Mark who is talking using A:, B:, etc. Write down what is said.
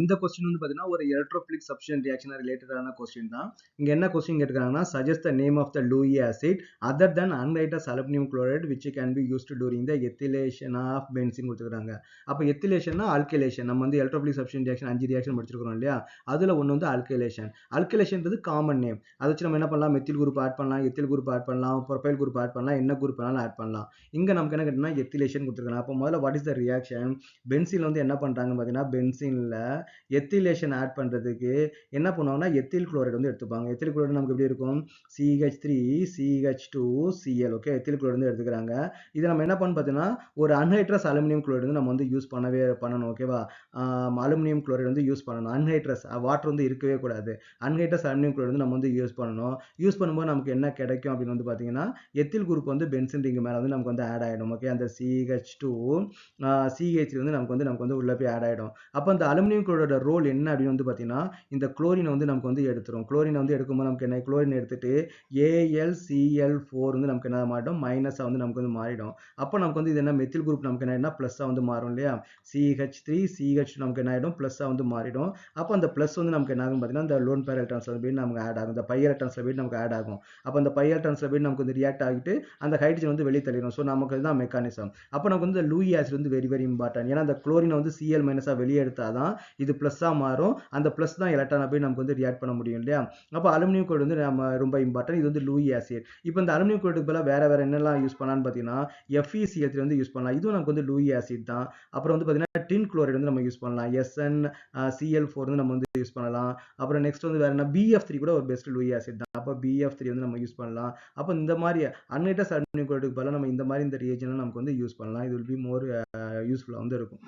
A: இந்த கொஸ்டின் வந்து பார்த்தீங்கன்னா ஒரு எலக்ட்ரோஃபிலிக் சப்ஸ்டிஷன் ரியாக்ஷன் ரிலேட்டடான கொஸ்டின் தான். இங்க என்ன கொஸ்டின் கேட்டிருக்காங்கன்னா suggest the name of the Lewis acid other than anhydrous aluminium chloride which can be used during the ethylation of benzene கொடுத்துருக்காங்க. அப்போ எத்திலேஷன்னா ஆல்கைலேஷன். நம்ம வந்து எலக்ட்ரோஃபிலிக் சப்ஸ்டிஷன் ரியாக்ஷன் 5 ரியாக்ஷன் படிச்சிருக்கிறோம் இல்லையா, அதுல ஒன்று வந்து ஆல்கைலேஷன். ஆல்கைலேஷன்றது காமன் நேம். அதை வச்சு நம்ம என்ன பண்ணலாம், மெத்தில் குரூப் ஆட் பண்ணலாம், எத்தில் குரூப் ஆட் பண்ணலாம், ப்ரொபைல் குரூப் ஆட் பண்ணலாம், என்ன குரூப் வேணாலும் ஆட் பண்ணலாம். இங்க நமக்கு என்ன கேட்டீங்கன்னா எத்திலேஷன் கொடுத்துருக்காங்க. அப்போ முதல்ல what is the reaction, pencil வந்து என்ன பண்றாங்கன்னு பார்த்தீங்கன்னா பென்சின்ல எத்திலேஷன் ஆட் பண்றதுக்கு என்ன பண்ணுவாங்கன்னா எத்தில் குளோரைடு வந்து எடுத்துப்பாங்க. எத்தில் குளோரைடு நமக்கு எப்படி இருக்கும், CH3 CH2Cl. Okay, ethyl chloride வந்து எடுத்துக்கிறாங்க. இதை நம்ம என்ன பண்ணணும் பார்த்தீங்கன்னா ஒரு அன்ஹைட்ரஸ் அலுமினியம் குளோரைடு வந்து நம்ம வந்து யூஸ் பண்ணணும். ஓகேவா, அலுமினியம் குளோரைடு வந்து யூஸ் பண்ணணும். அன்ஹைட்ரஸ் வாட்டர் வந்து இருக்கவே கூடாது. அன்ஹைட்ரஸ் அலுமினியம் குளோரைடு வந்து நம்ம வந்து யூஸ் பண்ணணும். யூஸ் பண்ணும்போது நமக்கு என்ன கிடைக்கும் அப்படின்னு வந்து பார்த்தீங்கன்னா எத்தில் குரூப் வந்து பென்சின் ரிங் மேலே வந்து நமக்கு வந்து ஆட் ஆகிடும். ஓகே, அந்த CH2 CH வந்து நமக்கு வந்து உள்ள போய் ஆட் ஆகிடும். அப்போ அந்த அலுமினியம் குளோரைடோட ரோல் என்ன அப்படின்னு வந்து பார்த்தீங்கன்னா இந்த குளோரினை வந்து நமக்கு வந்து எடுத்துரும். குளோரினை வந்து எடுக்கும்போது நமக்கு என்ன, குளோரின் எடுத்துட்டு AlCl4 வந்து நமக்கு என்ன மாறிடும், மைனஸாக வந்து நமக்கு வந்து மாறிடும். அப்போ நமக்கு வந்து இது என்ன, மெத்தில் குரூப் நமக்கு என்ன ப்ளஸ்ஸாக வந்து மாறும் இல்லையா, CH3 CH நமக்கு என்ன ஆகிடும், ப்ளஸ்ஸாக வந்து மாறிடும். அப்போ அந்த ப்ளஸ் வந்து நமக்கு என்ன ஆகும் பார்த்தீங்கன்னா இந்த லோன் பேர் எலக்ட்ரான்ஸ்ல போய் நமக்கு ஆட் ஆகும், இந்த பை எலக்ட்ரான்ஸ்ல போய் நமக்கு ஆட் ஆகும். அப்போ அந்த பை எலக்ட்ரான்ஸ்ல போய் நமக்கு வந்து ரியாக்ட் ஆகிட்டு அந்த ஹைட்ரஜன் வந்து வெளியே தள்ளிடும். ஸோ நமக்கு தான் மெக்கானிசம். அப்போ நமக்கு வந்து லூயி ஆசிட் வந்து வெரி வெரி இம்பார்ட்டன்ட். ஏன்னா அந்த குளோரினை வந்து Cl மைனஸாக வெளியே எடுத்தாதான் இது ப்ளஸ்ஸாக மாறும். அந்த ப்ளஸ் தான் எலக்ட்ரானை போய் நமக்கு வந்து ரியாக்ட் பண்ண முடியும் இல்லையா. அப்போ அலுமினியம் குளோரைடு வந்து நம்ம ரொம்ப இம்பார்ட்டன்ட். இது வந்து லூயி ஆசிட். இப்போ இந்த அலுமினியம் குளோரைடுக்கு பதிலாக வேற என்னெல்லாம் யூஸ் பண்ணலாம்னு பார்த்தீங்கன்னா FeCl3 வந்து யூஸ் பண்ணலாம். இதுவும் நமக்கு வந்து லூயி ஆசிட் தான். அப்புறம் வந்து பார்த்தீங்கன்னா டின் குளோரைடு வந்து நம்ம யூஸ் பண்ணலாம். SnCl4 வந்து நம்ம வந்து யூஸ் பண்ணலாம். அப்புறம் நெக்ஸ்ட் வந்து வேற என்ன, BF3 கூட ஒரு பெஸ்ட் லூயி ஆசிட் தான். அப்போ BF3 வந்து நம்ம யூஸ் பண்ணலாம். அப்போ இந்த மாதிரி அன்ஹைட்ரஸ் அலுமினியம் குளோரைடுக்கு பதிலாக நம்ம இந்த மாதிரி இந்த ரியேஜன் நமக்கு வந்து யூஸ் பண்ணலாம். இது வில் பி மோர் யூஸ்ஃபுல்லாக வந்து இருக்கும்.